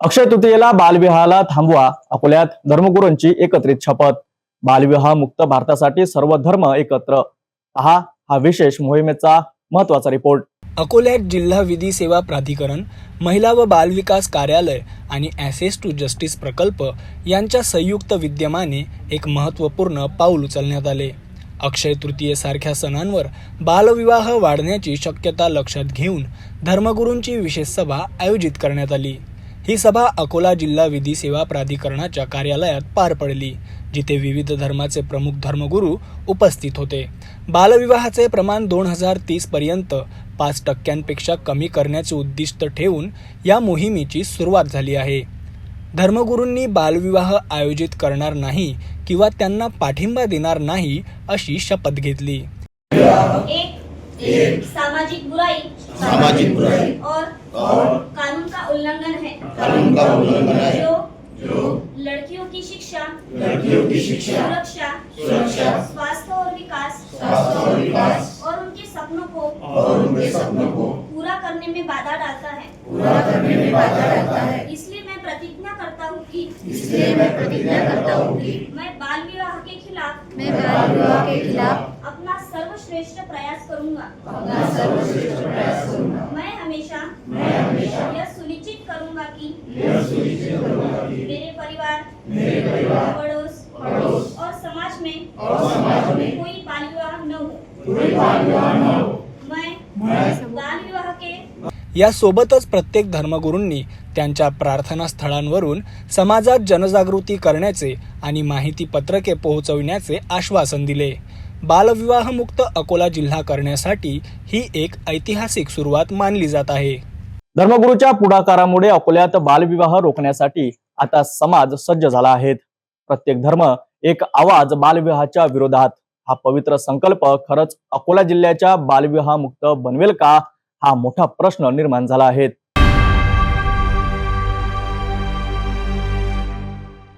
अक्षय तृतीयेला बालविवाहाला थांबवा, अकोल्यात धर्मगुरूंची एकत्रित शपथ। बालविवाह मुक्त भारतासाठी सर्व धर्म एकत्र, पहा हा विशेष मोहिमेचा महत्वाचा रिपोर्ट। अकोल्यात जिल्हा विधी सेवा प्राधिकरण, महिला व बाल विकास कार्यालय आणि ॲसेस टू जस्टिस प्रकल्प यांच्या संयुक्त विद्यमाने एक महत्त्वपूर्ण पाऊल उचलण्यात आले। अक्षय तृतीयेसारख्या सणांवर बालविवाह वाढण्याची शक्यता लक्षात घेऊन धर्मगुरूंची विशेष सभा आयोजित करण्यात आली। ही सभा अकोला जिल्हा विधी सेवा प्राधिकरणाच्या कार्यालयात पार पडली, जिथे विविध धर्माचे प्रमुख धर्मगुरू उपस्थित होते। बालविवाहाचे प्रमाण 2030 पर्यंत 5% कमी करण्याचे उद्दिष्ट ठेवून या मोहिमेची सुरुवात झाली आहे। धर्मगुरूंनी बालविवाह आयोजित करणार नाही किंवा त्यांना पाठिंबा देणार नाही अशी शपथ घेतली। एक सामाजिक बुराई और कानून का उल्लंघन है, जो लड़कियों की शिक्षा, सुरक्षा, स्वास्थ्य और विकास और उनके सपनों को पूरा करने में बाधा डालता है। इसलिए मैं प्रतिज्ञा करता हूँ कि मैं बाल विवाह के खिलाफ अपना सर्वश्रेष्ठ प्रयास करूंगा। मैं हमेशा यह सुनिश्चित करूंगा कि मेरे परिवार, पड़ोस और समाज में कोई बाल विवाह न हो। मैं बाल विवाह के या सोबतच प्रत्येक धर्मगुरूंनी त्यांच्या प्रार्थना स्थळांवरून समाजात जनजागृती करण्याचे आणि माहिती पत्रके पोहोचविण्याचे आश्वासन दिले। बालविवाह मुक्त अकोला जिल्हा करण्यासाठी ही एक ऐतिहासिक सुरुवात मानली जात आहे। धर्मगुरूच्या पुढाकारामुळे अकोल्यात बालविवाह रोखण्यासाठी आता समाज सज्ज झाला आहे। प्रत्येक धर्म एक आवाज बालविवाहाच्या विरोधात, हा पवित्र संकल्प खरंच अकोला जिल्ह्याच्या बालविवाह मुक्त बनवेल का, हा मोठा प्रश्न निर्माण झाला आहे।